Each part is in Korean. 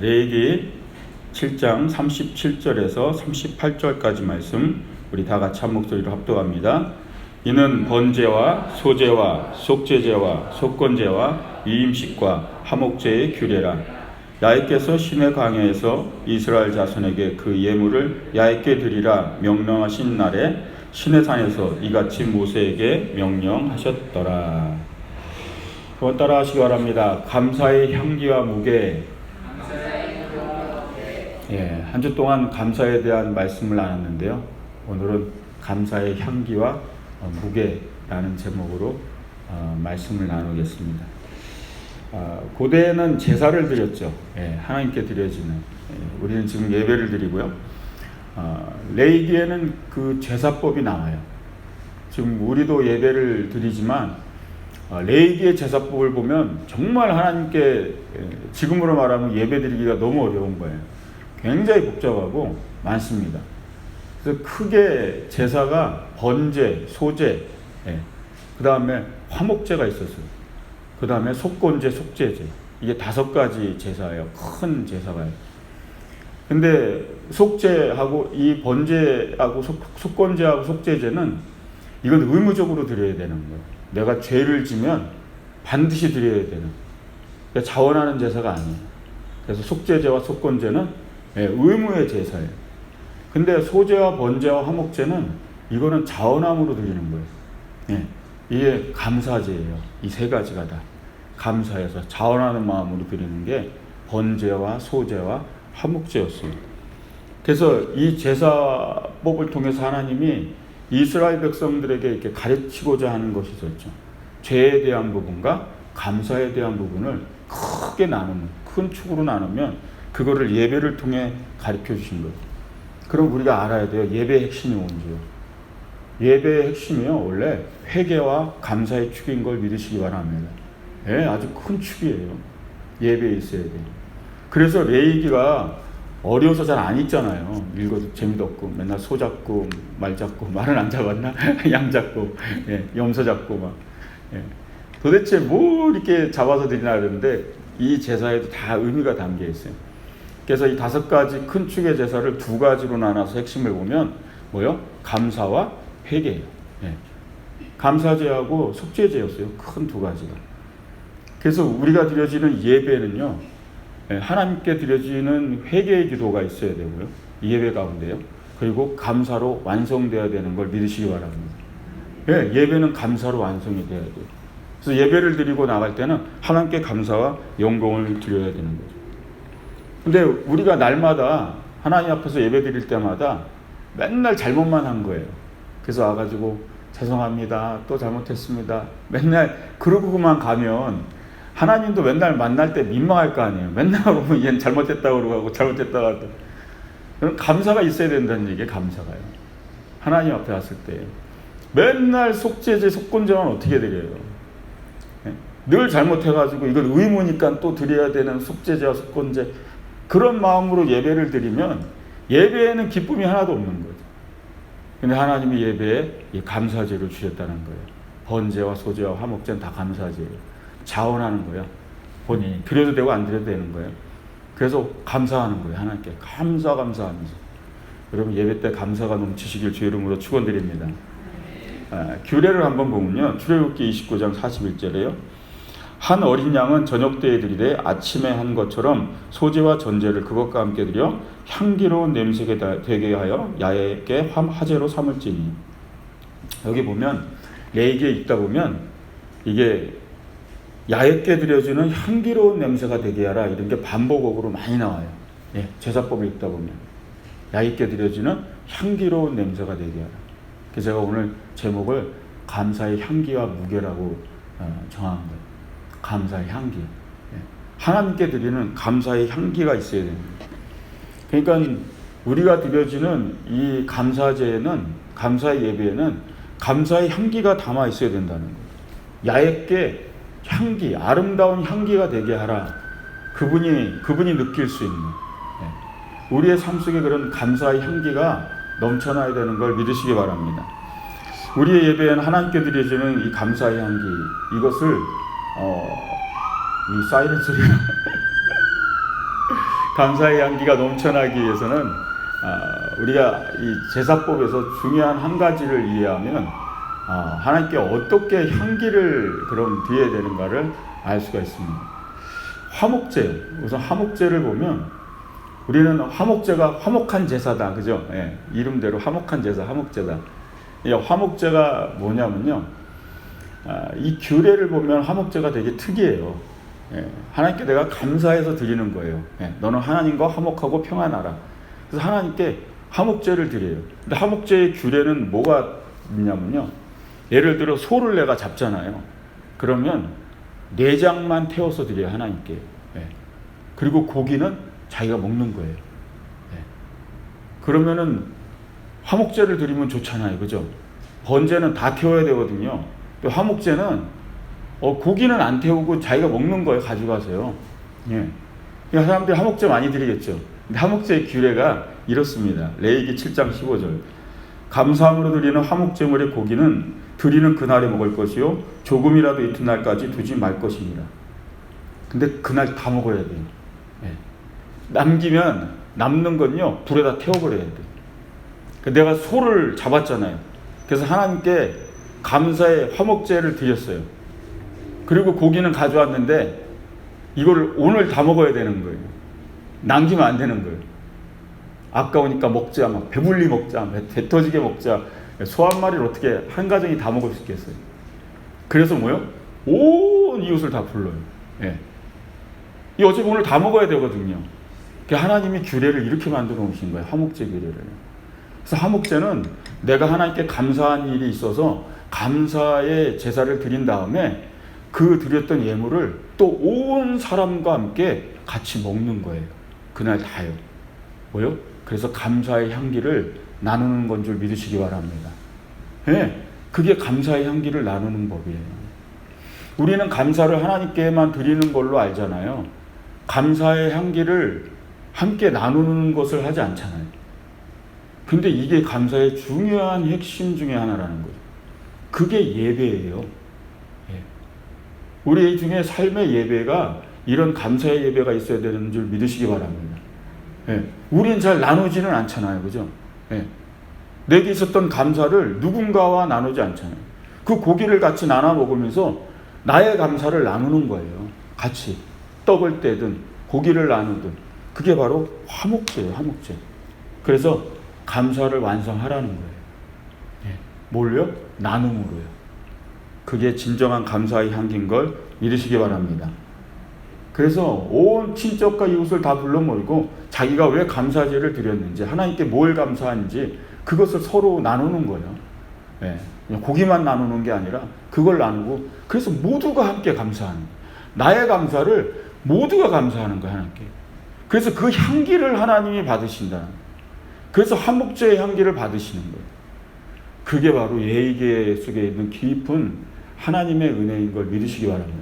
레위기 7장 37절에서 38절까지 말씀 우리 다 같이 한 목소리로 합독합니다. 이는 번제와 소제와 속죄제와 속건제와 위임식과 화목제의 규례라. 야훼께서 시내 광야에서 이스라엘 자손에게 그 예물을 야훼께 드리라 명령하신 날에 시내산에서 이같이 모세에게 명령하셨더라. 한번 따라 하시기 바랍니다. 감사의 향기와 무게. 한 주 동안 감사에 대한 말씀을 나눴는데요. 오늘은 감사의 향기와 무게라는 제목으로 말씀을 나누겠습니다. 고대에는 제사를 드렸죠. 하나님께 드려지는. 우리는 지금 예배를 드리고요. 레위기에는 그 제사법이 나와요. 지금 우리도 예배를 드리지만 레위기의 제사법을 보면 정말 하나님께 지금으로 말하면 예배 드리기가 너무 어려운 거예요. 굉장히 복잡하고 많습니다. 그래서 크게 제사가 번제, 소제, 그 다음에 화목제가 있었어요. 그 다음에 속건제, 속죄제. 이게 5가지 제사예요. 큰 제사가요. 근데 속죄하고 이 번제하고 속건제하고 속죄제는 이건 의무적으로 드려야 되는 거예요. 내가 죄를 지면 반드시 드려야 되는. 그러니까 자원하는 제사가 아니에요. 그래서 속죄제와 속건제는 의무의 제사예요. 근데 소제와 번제와 화목제는 이거는 자원함으로 드리는 거예요. 이게 감사제예요. 이 3가지가 다 감사해서 자원하는 마음으로 드리는 게 번제와 소제와 화목제였어요. 그래서 이 제사법을 통해서 하나님이 이스라엘 백성들에게 이렇게 가르치고자 하는 것이 있었죠. 죄에 대한 부분과 감사에 대한 부분을 크게 나누면, 큰 축으로 나누면 그거를 예배를 통해 가르쳐 주신 거예요. 그럼 우리가 알아야 돼요. 예배의 핵심이 뭔지요. 예배의 핵심이요. 원래 회개와 감사의 축인 걸 믿으시기 바랍니다. 아주 큰 축이에요. 예배에 있어야 돼요. 그래서 레위기가 어려워서 잘 안 읽잖아요. 읽어도 재미도 없고 맨날 소 잡고 말 잡고 말은 안 잡았나? 양 잡고 염소 잡고 막 도대체 뭐 이렇게 잡아서 드리나 그러는데 이 제사에도 다 의미가 담겨 있어요. 그래서 이 5가지 큰 축의 제사를 2가지로 나눠서 핵심을 보면 뭐요? 감사와 회개예요. 감사제하고 속죄제였어요. 큰 2가지가. 그래서 우리가 드려지는 예배는요, 하나님께 드려지는 회개의 기도가 있어야 되고요. 이 예배 가운데요. 그리고 감사로 완성되어야 되는 걸 믿으시기 바랍니다. 예배는 감사로 완성이 돼야 돼요. 그래서 예배를 드리고 나갈 때는 하나님께 감사와 영광을 드려야 되는 거죠. 근데 우리가 날마다 하나님 앞에서 예배 드릴 때마다 맨날 잘못만 한 거예요. 그래서 와가지고 죄송합니다. 또 잘못했습니다. 맨날 그러고만 가면 하나님도 맨날 만날 때 민망할 거 아니에요. 맨날 보면 얘는 잘못했다고 그러고 잘못했다고 하고. 그럼 감사가 있어야 된다는 얘기예요. 감사가요. 하나님 앞에 왔을 때 맨날 속죄제, 속건제만 어떻게 드려요? 늘 잘못해가지고 이건 의무니까 또 드려야 되는 속죄제와 속건제, 그런 마음으로 예배를 드리면 예배에는 기쁨이 하나도 없는 거죠. 근데 하나님이 예배에 이 감사제를 주셨다는 거예요. 번제와 소제와 화목제는 다 감사제예요. 자원하는 거예요. 본인이 드려도 되고 안 드려도 되는 거예요. 그래서 감사하는 거예요. 하나님께 감사하면서. 여러분 예배 때 감사가 넘치시길 주 이름으로 축원드립니다. 규례를 한번 보면요. 출애굽기 29장 41절에요. 한 어린 양은 저녁 때에 드리되 아침에 한 것처럼 소제와 전제를 그것과 함께 드려 향기로운 냄새가 되게 하여 야훼께 화제로 삼을지니. 여기 보면 레위기에 읽다 보면 이게 야훼께 드려지는 향기로운 냄새가 되게 하라, 이런 게 반복어구로 많이 나와요. 제사법을 읽다 보면 야훼께 드려지는 향기로운 냄새가 되게 하라. 그래서 제가 오늘 제목을 감사의 향기와 무게라고 정한 거예요. 감사의 향기. 하나님께 드리는 감사의 향기가 있어야 됩니다. 그러니까 우리가 드려지는 이 감사제에는, 감사의 예배에는 감사의 향기가 담아 있어야 된다는 거예요. 야훼께 향기, 아름다운 향기가 되게 하라. 그분이 느낄 수 있는, 우리의 삶 속에 그런 감사의 향기가 넘쳐나야 되는 걸 믿으시기 바랍니다. 우리의 예배에는 하나님께 드려지는 이 감사의 향기, 이것을 이 사이렌 소리가 감사의 향기가 넘쳐나기 위해서는 우리가 이 제사법에서 중요한 한 가지를 이해하면 하나님께 어떻게 향기를 그럼 드려야 되는가를 알 수가 있습니다. 화목제, 우선 화목제를 보면 우리는 화목제가 화목한 제사다, 그죠? 예, 이름대로 화목한 제사, 화목제다. 화목제가 뭐냐면요, 이 규례를 보면 화목제가 되게 특이해요. 예, 하나님께 내가 감사해서 드리는 거예요. 예, 너는 하나님과 화목하고 평안하라. 그래서 하나님께 화목제를 드려요. 근데 화목제의 규례는 뭐가 있냐면요, 예를 들어 소를 내가 잡잖아요. 그러면 내장만 태워서 드려요, 하나님께. 예. 그리고 고기는 자기가 먹는 거예요. 예. 그러면은 화목제를 드리면 좋잖아요, 그죠? 번제는 다 태워야 되거든요. 또 화목제는 고기는 안 태우고 자기가 먹는 거예요, 가져가세요. 예. 사람들이 화목제 많이 드리겠죠. 근데 화목제의 규례가 이렇습니다. 레위기 7장 15절. 감사함으로 드리는 화목제물의 고기는 드리는 그날에 먹을 것이요 조금이라도 이튿날까지 두지 말 것입니다. 근데 그날 다 먹어야 돼요. 예. 남기면 남는 건요 불에다 태워버려야 돼요. 내가 소를 잡았잖아요. 그래서 하나님께 감사의 화목제를 드렸어요. 그리고 고기는 가져왔는데 이걸 오늘 다 먹어야 되는 거예요. 남기면 안 되는 거예요. 아까우니까 먹자, 막 배불리 먹자, 배 터지게 먹자. 소 한 마리를 어떻게 한 가정이 다 먹을 수 있겠어요? 그래서 뭐요? 온 이웃을 다 불러요. 예. 이 어차피 오늘 다 먹어야 되거든요. 하나님이 규례를 이렇게 만들어 놓으신 거예요. 화목제 규례를. 그래서 화목제는 내가 하나님께 감사한 일이 있어서 감사의 제사를 드린 다음에 그 드렸던 예물을 또 온 사람과 함께 같이 먹는 거예요. 그날 다요. 뭐요? 그래서 감사의 향기를 나누는 건 줄 믿으시기 바랍니다. 예, 그게 감사의 향기를 나누는 법이에요. 우리는 감사를 하나님께만 드리는 걸로 알잖아요. 감사의 향기를 함께 나누는 것을 하지 않잖아요. 근데 이게 감사의 중요한 핵심 중에 하나라는 거죠. 그게 예배예요. 예. 우리 중에 삶의 예배가 이런 감사의 예배가 있어야 되는 줄 믿으시기 바랍니다. 예. 우린 잘 나누지는 않잖아요. 그죠? 예. 내게 있었던 감사를 누군가와 나누지 않잖아요. 그 고기를 같이 나눠 먹으면서 나의 감사를 나누는 거예요. 같이 떡을 떼든 고기를 나누든 그게 바로 화목제예요. 화목제. 그래서 감사를 완성하라는 거예요. 예. 뭘요? 나눔으로요. 그게 진정한 감사의 향기인 걸 믿으시기 바랍니다. 그래서 온 친척과 이웃을 다 불러 모이고 자기가 왜 감사제를 드렸는지, 하나님께 뭘 감사한지 그것을 서로 나누는 거예요. 예. 그냥 고기만 나누는 게 아니라 그걸 나누고, 그래서 모두가 함께 감사하는 거예요. 나의 감사를 모두가 감사하는 거예요, 하나님께. 그래서 그 향기를 하나님이 받으신다는 거예요. 그래서 화목제의 향기를 받으시는 거예요. 그게 바로 예의계 속에 있는 깊은 하나님의 은혜인 걸 믿으시기 바랍니다.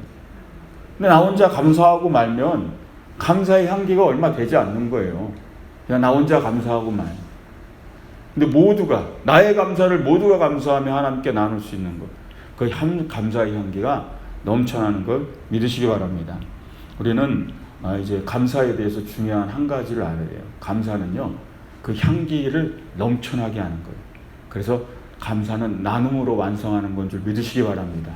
근데 나 혼자 감사하고 말면 감사의 향기가 얼마 되지 않는 거예요. 그냥 나 혼자 감사하고 말. 근데 모두가, 나의 감사를 모두가 감사하며 하나님께 나눌 수 있는 것, 그 감사의 향기가 넘쳐나는 걸 믿으시기 바랍니다. 우리는 이제 감사에 대해서 중요한 한 가지를 알아야 돼요. 감사는요, 그 향기를 넘쳐나게 하는 거예요. 그래서 감사는 나눔으로 완성하는 건 줄 믿으시기 바랍니다.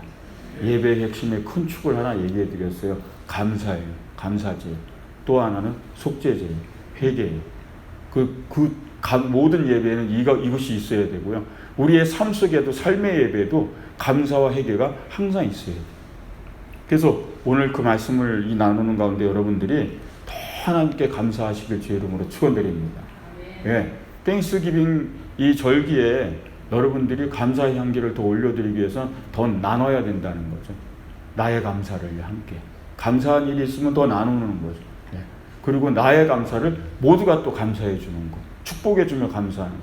예배의 핵심의 큰 축을 하나 얘기해 드렸어요. 감사예요. 감사제. 또 하나는 속죄제예요. 회개예요. 모든 예배에는 이것이 있어야 되고요. 우리의 삶 속에도, 삶의 예배에도 감사와 회개가 항상 있어야 돼요. 그래서 오늘 그 말씀을 나누는 가운데 여러분들이 더 하나님께 감사하시길 주의 이름으로 축원드립니다. 예, 땡스기빙 이 절기에 여러분들이 감사의 향기를 더 올려드리기 위해서 더 나눠야 된다는 거죠. 나의 감사를 함께. 감사한 일이 있으면 더 나누는 거죠. 예. 그리고 나의 감사를 모두가 또 감사해 주는 거. 축복해 주며 감사하는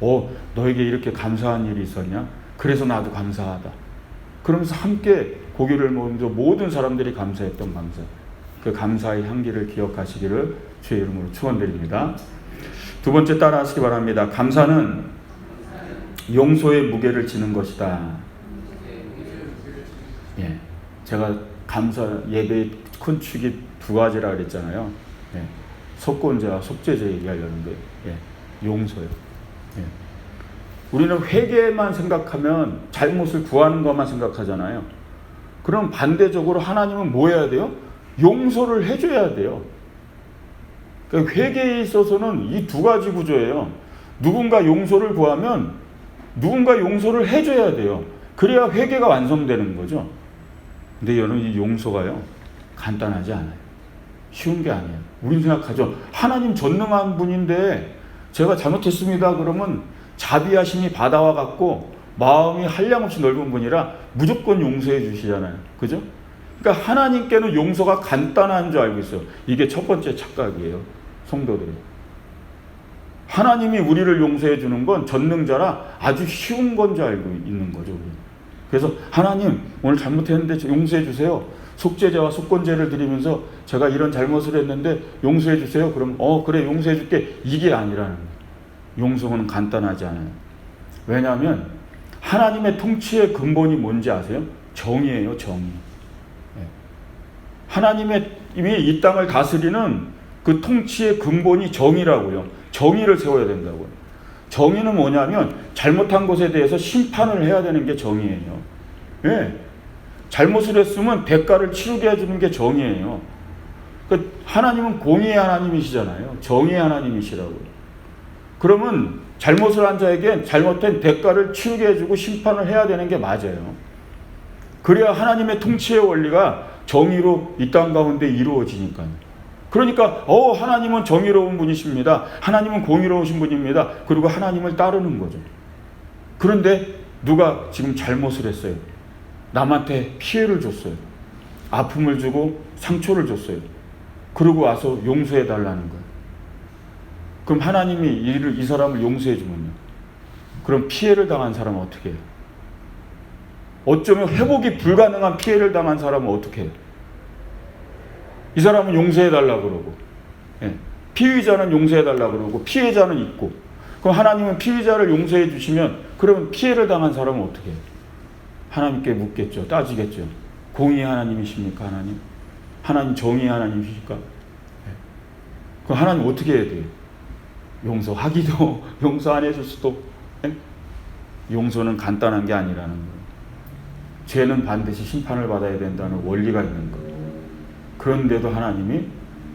거. 너에게 이렇게 감사한 일이 있었냐? 그래서 나도 감사하다. 그러면서 함께 고기를 먹으면서 모든 사람들이 감사했던 감사. 그 감사의 향기를 기억하시기를 주의 이름으로 축원드립니다. 두 번째 따라 하시기 바랍니다. 감사는 용서의 무게를 지는 것이다. 예, 제가 감사 예배의 큰 축이 두 가지라 그랬잖아요. 예, 속건제와 속죄제 얘기하려는데, 용서요. 우리는 회개만 생각하면 잘못을 구하는 것만 생각하잖아요. 그럼 반대적으로 하나님은 뭐 해야 돼요? 용서를 해줘야 돼요. 그러니까 회개에 있어서는 이 두 가지 구조예요. 누군가 용서를 구하면 누군가 용서를 해줘야 돼요. 그래야 회개가 완성되는 거죠. 근데 여러분, 이 용서가요, 간단하지 않아요. 쉬운 게 아니에요. 우리는 생각하죠. 하나님 전능한 분인데 제가 잘못했습니다 그러면 자비하심이 바다와 같고 마음이 한량없이 넓은 분이라 무조건 용서해 주시잖아요. 그죠? 그러니까 하나님께는 용서가 간단한 줄 알고 있어요. 이게 첫 번째 착각이에요. 성도들이. 하나님이 우리를 용서해 주는 건 전능자라 아주 쉬운 건 줄 알고 있는 거죠. 우리. 그래서 하나님 오늘 잘못했는데 용서해 주세요. 속죄제와 속건제를 드리면서 제가 이런 잘못을 했는데 용서해 주세요. 그럼 그래 용서해 줄게. 이게 아니라는 거예요. 용서는 간단하지 않아요. 왜냐하면 하나님의 통치의 근본이 뭔지 아세요? 정의예요. 정의. 하나님이 이 땅을 다스리는 그 통치의 근본이 정의라고요. 정의를 세워야 된다고요. 정의는 뭐냐면 잘못한 것에 대해서 심판을 해야 되는 게 정의예요. 잘못을 했으면 대가를 치르게 해주는 게 정의예요. 그러니까 하나님은 공의의 하나님이시잖아요. 정의의 하나님이시라고요. 그러면 잘못을 한 자에게 잘못된 대가를 치르게 해주고 심판을 해야 되는 게 맞아요. 그래야 하나님의 통치의 원리가 정의로 이 땅 가운데 이루어지니까요. 그러니까 하나님은 정의로운 분이십니다. 하나님은 공의로우신 분입니다. 그리고 하나님을 따르는 거죠. 그런데 누가 지금 잘못을 했어요. 남한테 피해를 줬어요. 아픔을 주고 상처를 줬어요. 그러고 와서 용서해 달라는 거예요. 그럼 하나님이 이 사람을 용서해 주면요. 그럼 피해를 당한 사람은 어떻게 해요? 어쩌면 회복이 불가능한 피해를 당한 사람은 어떻게 해요? 이 사람은 용서해 달라고 그러고, 피의자는 용서해 달라고 그러고 피해자는 있고, 그럼 하나님은 피의자를 용서해 주시면 그러면 피해를 당한 사람은 어떻게 해요? 하나님께 묻겠죠. 따지겠죠. 공의의 하나님이십니까? 하나님 정의의 하나님이십니까? 그럼 하나님 어떻게 해야 돼요? 용서하기도 용서 안 해줄 수도. 용서는 간단한 게 아니라는 거예요. 죄는 반드시 심판을 받아야 된다는 원리가 있는 거예요. 그런데도 하나님이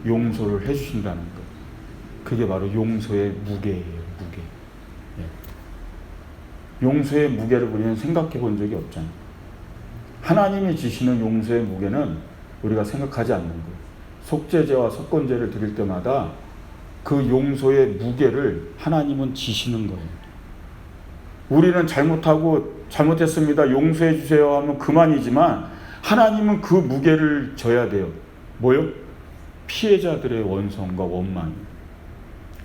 용서를 해주신다는 것. 그게 바로 용서의 무게예요. 무게. 용서의 무게를 우리는 생각해 본 적이 없잖아요. 하나님이 지시는 용서의 무게는 우리가 생각하지 않는 거예요. 속죄제와 속건제를 드릴 때마다 그 용서의 무게를 하나님은 지시는 거예요. 우리는 잘못했습니다. 용서해 주세요 하면 그만이지만 하나님은 그 무게를 져야 돼요. 뭐요? 피해자들의 원성과 원망.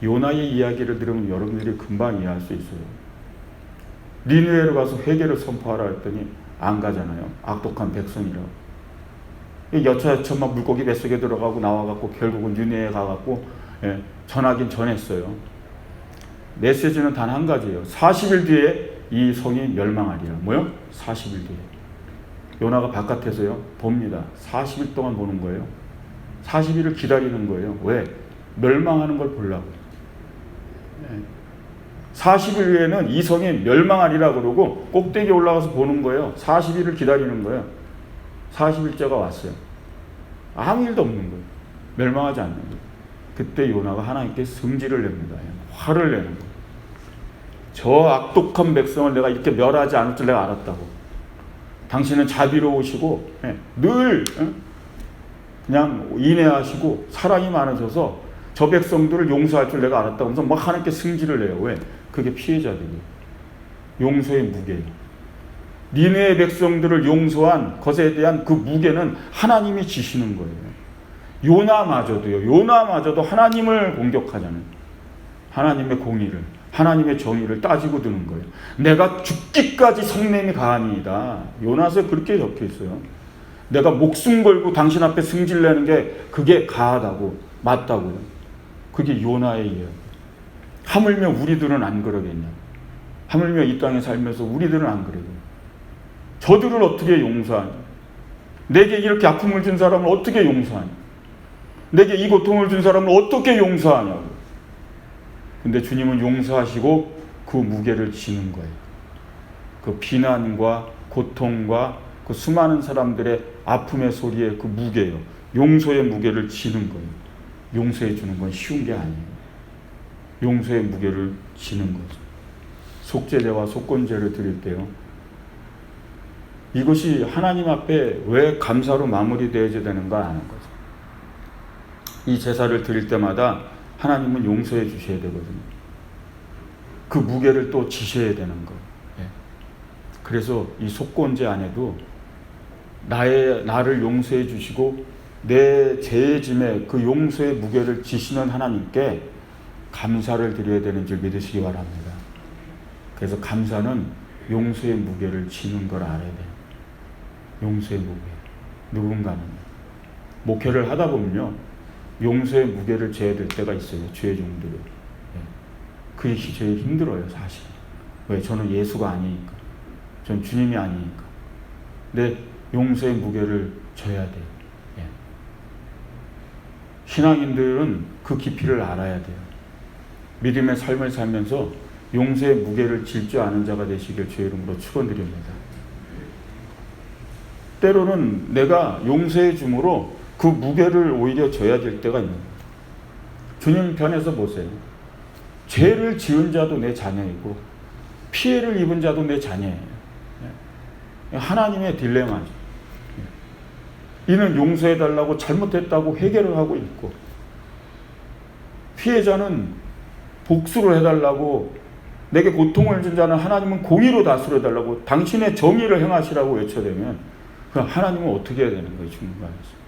요나의 이야기를 들으면 여러분들이 금방 이해할 수 있어요. 니느웨로 가서 회개를 선포하라 했더니 안 가잖아요. 악독한 백성이라고. 여차여차 막 물고기 뱃속에 들어가고 나와갖고 결국은 니느웨에 가갖고 전하긴 전했어요. 메시지는 단 한 가지예요. 40일 뒤에 이 성이 멸망하리라. 뭐요? 40일 뒤에. 요나가 바깥에서요 봅니다. 40일 동안 보는 거예요. 40일을 기다리는 거예요. 왜? 멸망하는 걸 보려고. 40일 후에는 이 성이 멸망하리라 그러고 꼭대기에 올라가서 보는 거예요. 40일을 기다리는 거예요. 40일째가 왔어요. 아무 일도 없는 거예요. 멸망하지 않는 거예요. 그때 요나가 하나님께 성질을 냅니다. 화를 내는 거예요. 저 악독한 백성을 내가 이렇게 멸하지 않을 줄 내가 알았다고. 당신은 자비로우시고 늘 그냥 인내하시고 사랑이 많으셔서 저 백성들을 용서할 줄 내가 알았다고 하면서 막 하나님께 승질을 내요. 왜? 그게 피해자들이에요. 용서의 무게예요. 니느웨 백성들을 용서한 것에 대한 그 무게는 하나님이 지시는 거예요. 요나마저도 하나님을 공격하잖아요. 하나님의 공의를, 하나님의 정의를 따지고 드는 거예요. 내가 죽기까지 성냄이 가하니이다. 요나서에 그렇게 적혀 있어요. 내가 목숨 걸고 당신 앞에 승질내는 게 그게 가하다고, 맞다고요. 그게 요나의 이야기. 하물며 우리들은 안 그러겠냐. 하물며 이 땅에 살면서 우리들은 안 그러겠냐. 저들을 어떻게 용서하냐. 내게 이렇게 아픔을 준 사람을 어떻게 용서하냐. 내게 이 고통을 준 사람을 어떻게 용서하냐고. 근데 주님은 용서하시고 그 무게를 지는 거예요. 그 비난과 고통과 그 수많은 사람들의 아픔의 소리에 그 무게요. 용서의 무게를 지는 거예요. 용서해 주는 건 쉬운 게 아니에요. 용서의 무게를 지는 거죠. 속죄제와 속건제를 드릴 때요. 이것이 하나님 앞에 왜 감사로 마무리되어야 되는가 하는 거죠. 이 제사를 드릴 때마다 하나님은 용서해 주셔야 되거든요. 그 무게를 또 지셔야 되는 거. 그래서 이 속건제 안에도 나를 용서해 주시고 내 죄의 짐에 그 용서의 무게를 지시는 하나님께 감사를 드려야 되는 줄 믿으시기 바랍니다. 그래서 감사는 용서의 무게를 지는 걸 알아야 돼요. 용서의 무게. 누군가는 목회를 하다 보면요, 용서의 무게를 져야 될 때가 있어요. 주의 종들이. 그게 제일 힘들어요, 사실. 왜? 저는 예수가 아니니까. 전 주님이 아니니까. 근데 용서의 무게를 져야 돼요. 신앙인들은 그 깊이를 알아야 돼요. 믿음의 삶을 살면서 용서의 무게를 질 줄 아는 자가 되시길 주의 이름으로 축원드립니다. 때로는 내가 용서해 줌으로 그 무게를 오히려 져야 될 때가 있는 거예요. 주님 편에서 보세요. 죄를 지은 자도 내 자녀이고 피해를 입은 자도 내 자녀예요. 하나님의 딜레마죠. 이는 용서해달라고 잘못했다고 회개를 하고 있고, 피해자는 복수를 해달라고, 내게 고통을 준 자는 하나님은 공의로 다스려달라고, 당신의 정의를 행하시라고 외쳐대면 그럼 하나님은 어떻게 해야 되는 거예요? 중간에서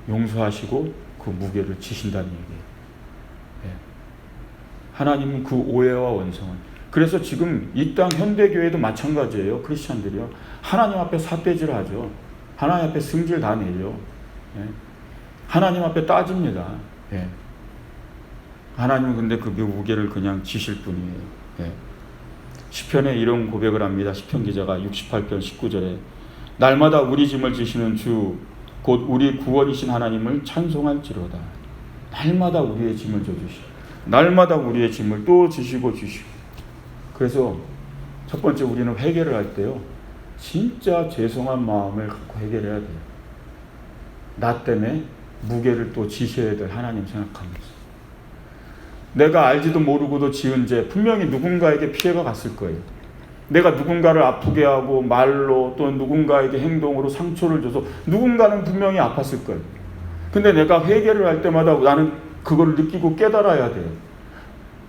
용서하시고 그 무게를 지신다는 얘기예요. 하나님은 그 오해와 원성을. 그래서 지금 이 땅 현대교회도 마찬가지예요. 크리스찬들이요. 하나님 앞에 삿대질 하죠. 하나님 앞에 승질 다 내죠. 하나님 앞에 따집니다. 하나님은 근데 그 무게를 그냥 지실 뿐이에요. 시편에 이런 고백을 합니다. 시편 기자가 68편 19절에 날마다 우리 짐을 지시는 주 곧 우리 구원이신 하나님을 찬송할지로다. 날마다 우리의 짐을 져주시고 날마다 우리의 짐을 또 지시고 주시고. 그래서 첫 번째 우리는 회개를 할 때요, 진짜 죄송한 마음을 갖고 회개를 해야 돼요. 나 때문에 무게를 또 지셔야 될 하나님 생각하면서. 내가 알지도 모르고도 지은 죄, 분명히 누군가에게 피해가 갔을 거예요. 내가 누군가를 아프게 하고 말로 또 누군가에게 행동으로 상처를 줘서 누군가는 분명히 아팠을 거예요. 근데 내가 회개를 할 때마다 나는 그걸 느끼고 깨달아야 돼요.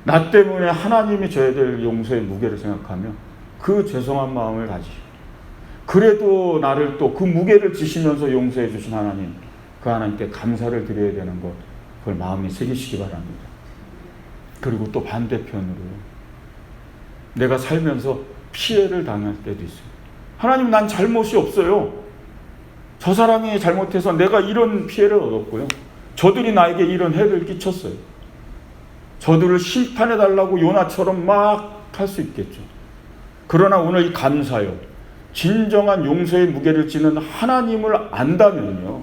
나 때문에 하나님이 져야 될 용서의 무게를 생각하며 그 죄송한 마음을 가지고, 그래도 나를 또 그 무게를 지시면서 용서해 주신 하나님, 그 하나님께 감사를 드려야 되는 것, 그걸 마음에 새기시기 바랍니다. 그리고 또 반대편으로 내가 살면서 피해를 당할 때도 있어요. 하나님, 난 잘못이 없어요. 저 사람이 잘못해서 내가 이런 피해를 얻었고요. 저들이 나에게 이런 해를 끼쳤어요. 저들을 심판해달라고 요나처럼 막 할 수 있겠죠. 그러나 오늘 이 감사요, 진정한 용서의 무게를 지는 하나님을 안다면요,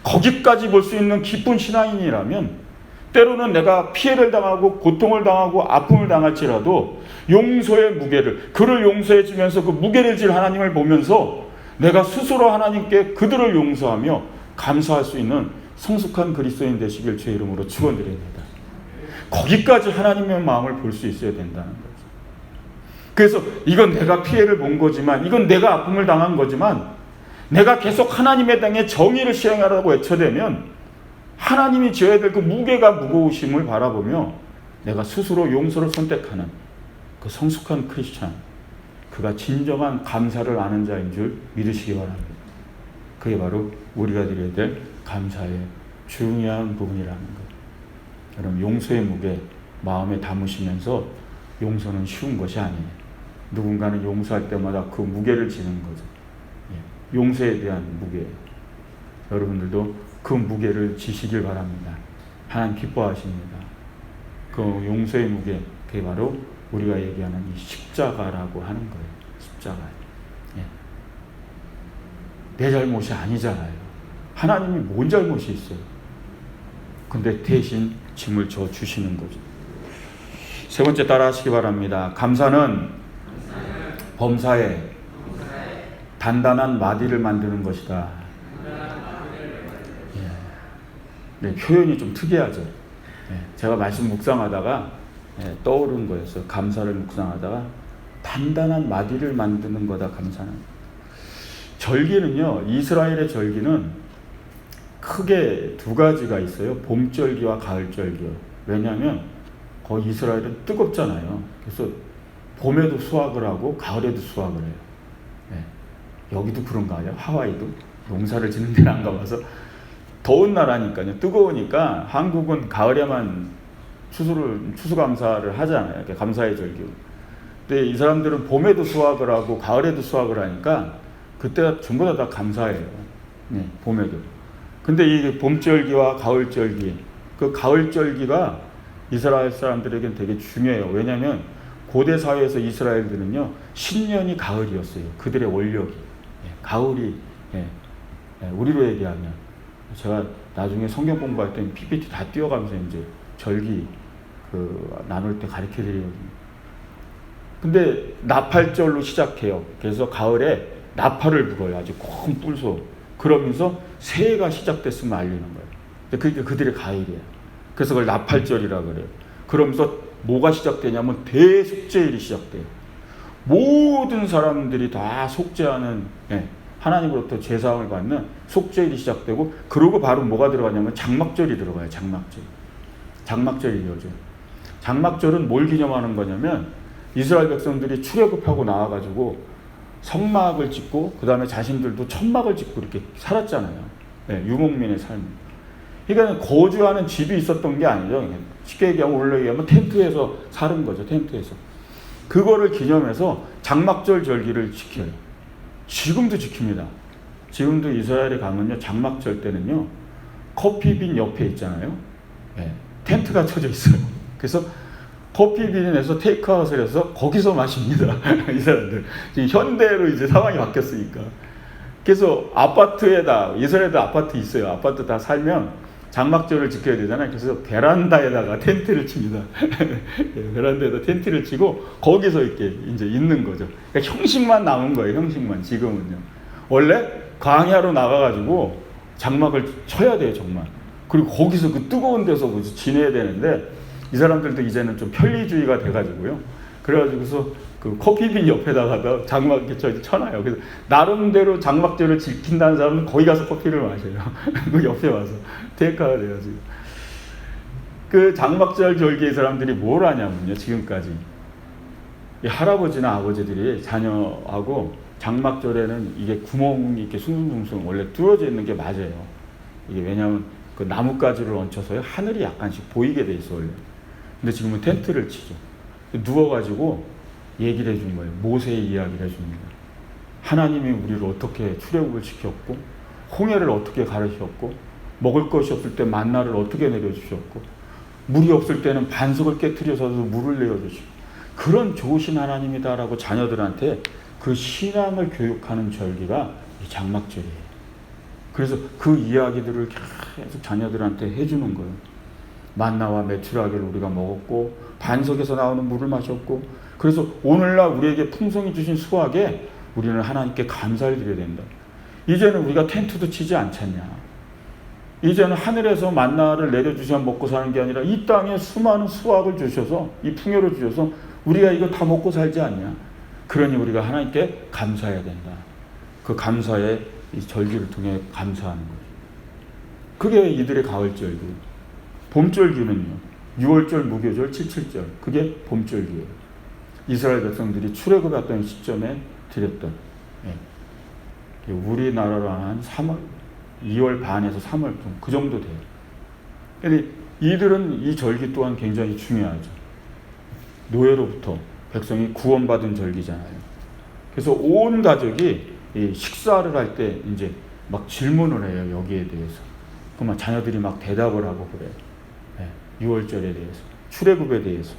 거기까지 볼 수 있는 기쁜 신앙인이라면 때로는 내가 피해를 당하고 고통을 당하고 아픔을 당할지라도 용서의 무게를, 그를 용서해 주면서 그 무게를 질 하나님을 보면서 내가 스스로 하나님께 그들을 용서하며 감사할 수 있는 성숙한 그리스도인 되시길 주의 이름으로 축원드립니다. 거기까지 하나님의 마음을 볼 수 있어야 된다는 거죠. 그래서 이건 내가 피해를 본 거지만, 이건 내가 아픔을 당한 거지만, 내가 계속 하나님의 땅에 정의를 시행하라고 외쳐대면 하나님이 지어야 될 그 무게가 무거우심을 바라보며 내가 스스로 용서를 선택하는 그 성숙한 크리스찬, 그가 진정한 감사를 아는 자인 줄 믿으시기 바랍니다. 그게 바로 우리가 드려야 될 감사의 중요한 부분이라는 것. 여러분, 용서의 무게 마음에 담으시면서, 용서는 쉬운 것이 아니에요. 누군가는 용서할 때마다 그 무게를 지는 거죠. 용서에 대한 무게. 여러분들도 그 무게를 지시길 바랍니다. 하나님 기뻐하십니다. 그 용서의 무게, 그게 바로 우리가 얘기하는 이 십자가라고 하는 거예요. 십자가. 내 잘못이 아니잖아요. 하나님이 뭔 잘못이 있어요? 근데 대신 짐을 져 주시는 거죠. 세 번째 따라 하시기 바랍니다. 감사는 범사에 단단한 마디를 만드는 것이다. 네, 표현이 좀 특이하죠. 네, 제가 말씀 묵상하다가 떠오른 거였어요. 감사를 묵상하다가 단단한 마디를 만드는 거다. 감사는. 절기는요, 이스라엘의 절기는 크게 두 가지가 있어요. 봄절기와 가을절기요. 왜냐하면 거기 이스라엘은 뜨겁잖아요. 그래서 봄에도 수확을 하고 가을에도 수확을 해요. 네. 여기도 그런가요? 하와이도? 농사를 짓는 데는 안 가봐서. 더운 나라니까요. 뜨거우니까 한국은 가을에만 추수감사를 하잖아요. 감사의 절기. 근데 이 사람들은 봄에도 수확을 하고 가을에도 수확을 하니까 그때가 전부 다 감사해요. 네, 봄에도. 근데 이 봄절기와 가을절기, 그 가을절기가 이스라엘 사람들에게는 되게 중요해요. 왜냐하면 고대 사회에서 이스라엘들은요, 신년이 가을이었어요. 그들의 원력이. 가을이, 우리로 얘기하면, 제가 나중에 성경 공부할 때 PPT 다 띄워가면서 이제 절기 나눌 때 가르쳐 드리거든요. 근데 나팔절로 시작해요. 그래서 가을에 나팔을 불어요. 아주 큰 뿔소. 그러면서 새해가 시작됐음을 알리는 거예요. 그게 그들의 가을이에요. 그래서 그걸 나팔절이라고 그래요. 그러면서 뭐가 시작되냐면 대속죄일이 시작돼요. 모든 사람들이 다 속죄하는, 하나님으로부터 제사함을 받는 속죄일이 시작되고, 그러고 바로 뭐가 들어가냐면 장막절이 들어가요. 장막절이죠. 장막절은 뭘 기념하는 거냐면 이스라엘 백성들이 출애굽하고 나와가지고 성막을 짓고 그 다음에 자신들도 천막을 짓고 이렇게 살았잖아요. 유목민의 삶. 그러니까 거주하는 집이 있었던 게 아니죠. 쉽게 얘기하면 원래 얘기하면 텐트에서 사는 거죠. 텐트에서. 그거를 기념해서 장막절 절기를 지켜요. 지금도 지킵니다. 지금도 이스라엘에 가면요, 장막절 때는요, 커피빈 옆에 있잖아요. 텐트가 쳐져 있어요. 그래서 커피빈에서 테이크아웃을 해서 거기서 마십니다. 이 사람들. 지금 현대로 이제 상황이 바뀌었으니까. 그래서 아파트에다, 이스라엘도 아파트 있어요. 아파트 다 살면 장막절을 지켜야 되잖아요. 그래서 베란다에다가 텐트를 칩니다. 베란다에다 텐트를 치고 거기서 이렇게 이제 있는 거죠. 그러니까 형식만 남은 거예요. 형식만. 지금은요. 원래 광야로 나가가지고 장막을 쳐야 돼요. 정말. 그리고 거기서 그 뜨거운 데서 지내야 되는데 이 사람들도 이제는 좀 편리주의가 돼가지고요. 그래가지고서 그 커피빈 옆에다가 장막 이렇게 쳐놔요. 그래서 나름대로 장막절을 지킨다는 사람은 거기 가서 커피를 마셔요. 그 옆에 와서 테이크아웃 해가지고. 그 장막절 절기의 사람들이 뭘 하냐면요. 지금까지 이 할아버지나 아버지들이 자녀하고 장막절에는 이게 구멍이 이렇게 숭숭숭숭 원래 뚫어져 있는 게 맞아요. 이게 왜냐하면 그 나뭇가지를 얹혀서요. 하늘이 약간씩 보이게 돼 있어 원래. 근데 지금은 텐트를 치죠. 누워가지고 얘기를 해주는 거예요. 모세의 이야기를 해줍니다. 하나님이 우리를 어떻게 출애굽을 시켰고, 홍해를 어떻게 가르셨고, 먹을 것이 없을 때 만나를 어떻게 내려주셨고, 물이 없을 때는 반석을 깨트려서 물을 내어주시고, 그런 좋으신 하나님이다라고 자녀들한테 그 신앙을 교육하는 절기가 이 장막절이에요. 그래서 그 이야기들을 계속 자녀들한테 해주는 거예요. 만나와 메추라기를 우리가 먹었고 반석에서 나오는 물을 마셨고, 그래서 오늘날 우리에게 풍성히 주신 수확에 우리는 하나님께 감사를 드려야 된다. 이제는 우리가 텐트도 치지 않잖냐. 이제는 하늘에서 만나를 내려주셔서 먹고 사는 게 아니라 이 땅에 수많은 수확을 주셔서 이 풍요를 주셔서 우리가 이거 다 먹고 살지 않냐. 그러니 우리가 하나님께 감사해야 된다. 그 감사의 이 절기를 통해 감사하는 거죠. 그게 이들의 가을절기. 봄절기는요. 6월절, 무교절, 7.7절. 그게 봄절기예요. 이스라엘 백성들이 출애굽했던 시점에 드렸던. 우리나라로 한 3월, 2월 반에서 3월 그 정도 돼요. 근데 이들은 이 절기 또한 굉장히 중요하죠. 노예로부터 백성이 구원받은 절기잖아요. 그래서 온 가족이 이 식사를 할 때 이제 막 질문을 해요. 여기에 대해서. 그러면 자녀들이 막 대답을 하고 그래요. 6월절에 대해서, 출애굽에 대해서.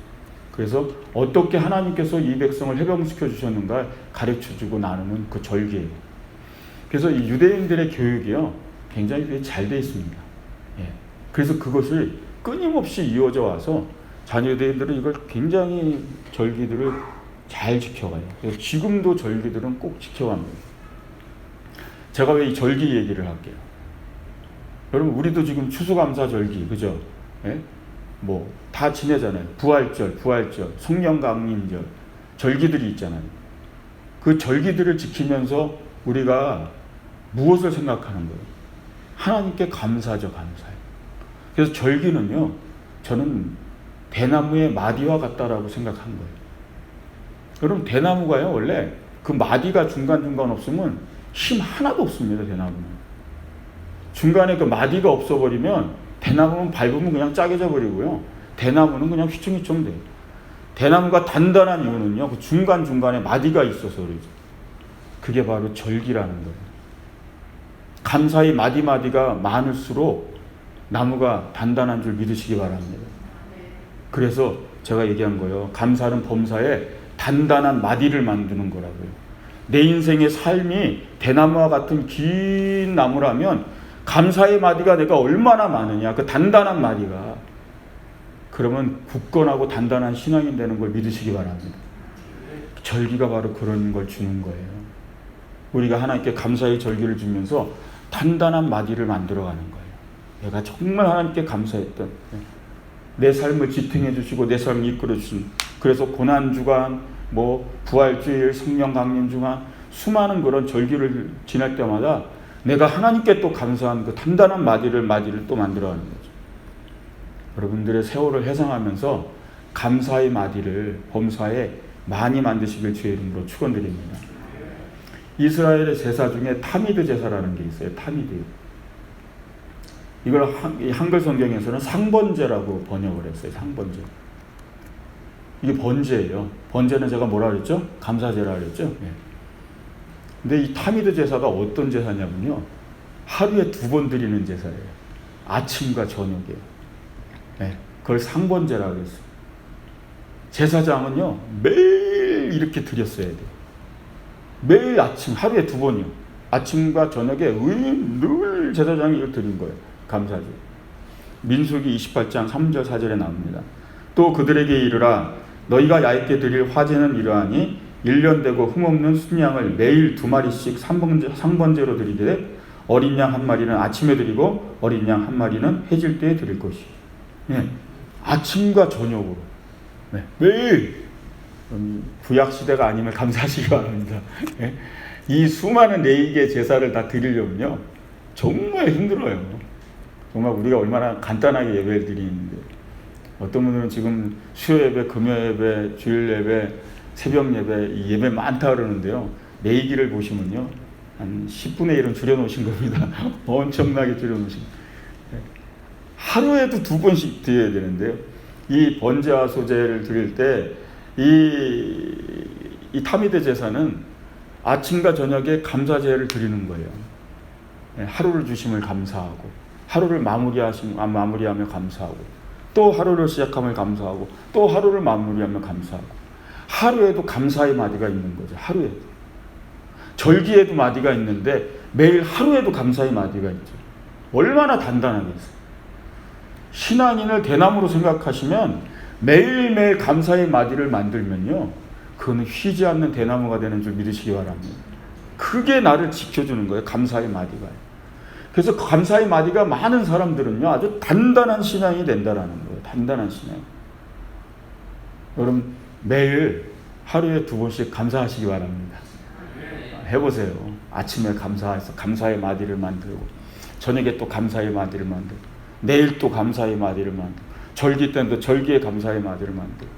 그래서 어떻게 하나님께서 이 백성을 해방시켜 주셨는가 가르쳐주고 나누는 그 절기예요. 그래서 이 유대인들의 교육이요, 굉장히 잘 되어 있습니다. 예. 그래서 그것이 끊임없이 이어져 와서 자녀들은 이걸 굉장히 절기들을 잘 지켜가요. 그래서 지금도 절기들은 꼭 지켜갑니다. 제가 왜 이 절기 얘기를 할게요. 여러분 우리도 지금 추수감사 절기 그죠? 예? 뭐 다 지내잖아요. 부활절, 성령 강림절 절기들이 있잖아요. 그 절기들을 지키면서 우리가 무엇을 생각하는 거예요? 하나님께 감사죠, 감사해요. 그래서 절기는요, 저는 대나무의 마디와 같다라고 생각한 거예요. 여러분 대나무가요, 원래 그 마디가 중간중간 없으면 힘 하나도 없습니다, 대나무는. 중간에 그 마디가 없어버리면 대나무는 밟으면 그냥 짜게져 버리고요. 대나무는 그냥 휘청휘청 돼요. 대나무가 단단한 이유는요, 그 중간중간에 마디가 있어서 그러죠. 그게 바로 절기라는 거예요. 감사의 마디마디가 많을수록 나무가 단단한 줄 믿으시기 바랍니다. 그래서 제가 얘기한 거예요. 감사는 범사에 단단한 마디를 만드는 거라고요. 내 인생의 삶이 대나무와 같은 긴 나무라면 감사의 마디가 내가 얼마나 많으냐, 그 단단한 마디가. 그러면 굳건하고 단단한 신앙이 되는 걸 믿으시기 바랍니다. 절기가 바로 그런 걸 주는 거예요. 우리가 하나님께 감사의 절기를 주면서 단단한 마디를 만들어가는 거예요. 내가 정말 하나님께 감사했던, 내 삶을 지탱해 주시고 내 삶을 이끌어 주신, 그래서 고난주간, 부활주일, 성령 강림 주간 수많은 그런 절기를 지날 때마다 내가 하나님께 또 감사한 그 단단한 마디를 또 만들어가는 거죠. 여러분들의 세월을 회상하면서 감사의 마디를 범사에 많이 만드시길 주의 이름으로 축원드립니다. 이스라엘의 제사 중에 타미드 제사라는 게 있어요. 타미드. 이걸 한글 성경에서는 상번제라고 번역을 했어요. 상번제. 이게 번제예요. 번제는 제가 뭐라 그랬죠? 감사제라 그랬죠? 네. 근데 이 타미드 제사가 어떤 제사냐면요, 하루에 2번 드리는 제사예요. 아침과 저녁에. 네, 그걸 상번제라고 했어요. 제사장은요, 매일 이렇게 드렸어야 돼요. 매일 아침, 하루에 2번이요. 아침과 저녁에 늘 제사장이 이걸 드린 거예요. 감사제. 민수기 28장 3절 4절에 나옵니다. 또 그들에게 이르라, 너희가 야곱께 드릴 화제는 이러하니 1년 되고 흠없는 순양을 매일 2마리씩 상번제로 드리되 어린 양 1마리는 아침에 드리고 어린 양 1마리는 해질 때에 드릴 것이. 네, 아침과 저녁으로. 네, 매일. 구약시대가 아니면 감사하시기 바랍니다. 네, 이 수많은 4개의 제사를 다 드리려면요, 정말 힘들어요. 정말 우리가 얼마나 간단하게 예배를 드리는데, 어떤 분들은 지금 수요 예배, 금요 예배, 주일 예배, 새벽 예배, 이 예배 많다 그러는데요, 내기를 보시면요, 한 10분의 1은 줄여놓으신 겁니다. 엄청나게 줄여놓으신 겁니다. 하루에도 2번씩 드려야 되는데요, 이 번제와 소제를 드릴 때 이 타미드 제사는 아침과 저녁에 감사제를 드리는 거예요. 하루를 주심을 감사하고, 하루를 마무리하며 감사하고, 또 하루를 시작함을 감사하고, 또 하루를 마무리하며 감사하고, 하루에도 감사의 마디가 있는 거죠. 하루에도. 절기에도 마디가 있는데 매일 하루에도 감사의 마디가 있죠. 얼마나 단단하겠어요. 신앙인을 대나무로 생각하시면 매일매일 감사의 마디를 만들면요, 그거는 휘지 않는 대나무가 되는 줄 믿으시기 바랍니다. 그게 나를 지켜주는 거예요. 감사의 마디가. 그래서 감사의 마디가 많은 사람들은요, 아주 단단한 신앙이 된다라는 거예요. 단단한 신앙. 여러분 매일 하루에 2번씩 감사하시기 바랍니다. 해보세요. 아침에 감사해서 감사의 마디를 만들고, 저녁에 또 감사의 마디를 만들고, 내일 또 감사의 마디를 만들고, 절기 때는 또 절기의 감사의 마디를 만들고.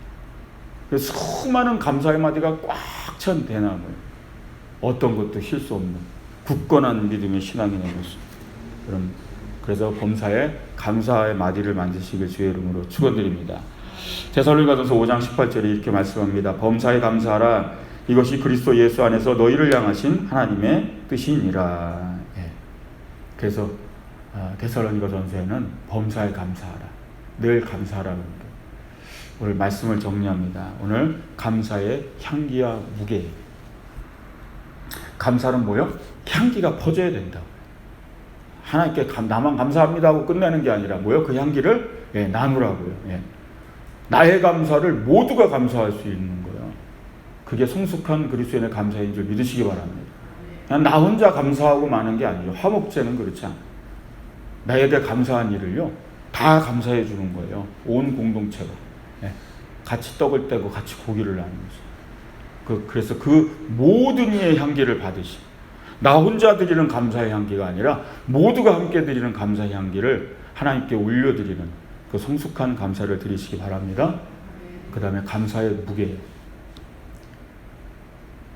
그래서 수많은 감사의 마디가 꽉 찬 대나무예요. 어떤 것도 쉴 수 없는 굳건한 믿음의 신앙이 되는 것입니다. 그래서 범사에 감사의 마디를 만드시길 주의 이름으로 축원드립니다. 데살로니가전서 5장 18절에 이렇게 말씀합니다. 범사에 감사하라. 이것이 그리스도 예수 안에서 너희를 향하신 하나님의 뜻이니라. 예. 그래서 데살로니가전서에는 범사에 감사하라, 늘 감사하라는 거. 오늘 말씀을 정리합니다. 오늘 감사의 향기와 무게. 감사는 뭐요? 향기가 퍼져야 된다. 하나님께 나만 감사합니다 하고 끝내는 게 아니라 뭐요? 그 향기를 나누라고요. 나의 감사를 모두가 감사할 수 있는 거예요. 그게 성숙한 그리스도인의 감사인 줄 믿으시기 바랍니다. 그냥 나 혼자 감사하고 마는 게 아니죠. 화목제는 그렇지 않아요. 나에 대해 감사한 일을요, 다 감사해 주는 거예요. 온 공동체가. 같이 떡을 떼고 같이 고기를 나누면서. 그래서 그 모든 이의 향기를 받으시고, 나 혼자 드리는 감사의 향기가 아니라 모두가 함께 드리는 감사의 향기를 하나님께 올려드리는 그 성숙한 감사를 드리시기 바랍니다. 그 다음에 감사의 무게예요.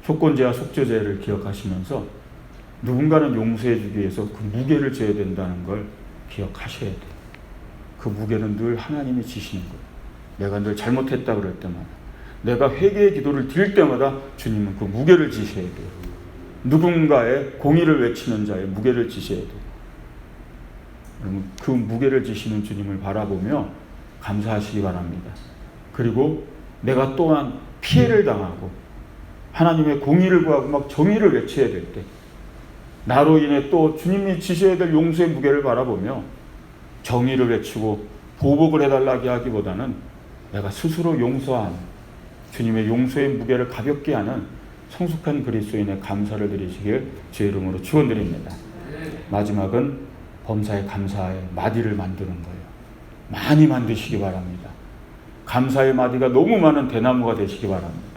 속건제와 속죄제를 기억하시면서 누군가는 용서해 주기 위해서 그 무게를 져야 된다는 걸 기억하셔야 돼요. 그 무게는 늘 하나님이 지시는 거예요. 내가 늘 잘못했다 그럴 때마다, 내가 회개의 기도를 드릴 때마다 주님은 그 무게를 지셔야 돼요. 누군가의 공의를 외치는 자의 무게를 지셔야 돼요. 여러분, 그 무게를 지시는 주님을 바라보며 감사하시기 바랍니다. 그리고 내가 또한 피해를 당하고 하나님의 공의를 구하고 막 정의를 외쳐야 될 때, 나로 인해 또 주님이 지셔야 될 용서의 무게를 바라보며 정의를 외치고 보복을 해달라고 하기보다는 내가 스스로 용서한 주님의 용서의 무게를 가볍게 하는 성숙한 그리스도인의 감사를 드리시길 주의 이름으로 축원드립니다. 마지막은 범사의 감사의 마디를 만드는 거예요. 많이 만드시기 바랍니다. 감사의 마디가 너무 많은 대나무가 되시기 바랍니다.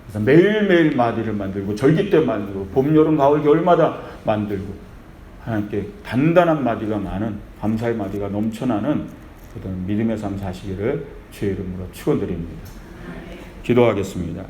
그래서 매일매일 마디를 만들고 절기 때 만들고 봄, 여름, 가을, 겨울마다 만들고 하나님께 단단한 마디가 많은, 감사의 마디가 넘쳐나는 그런 믿음의 삶 사시기를 주의 이름으로 축원드립니다. 기도하겠습니다.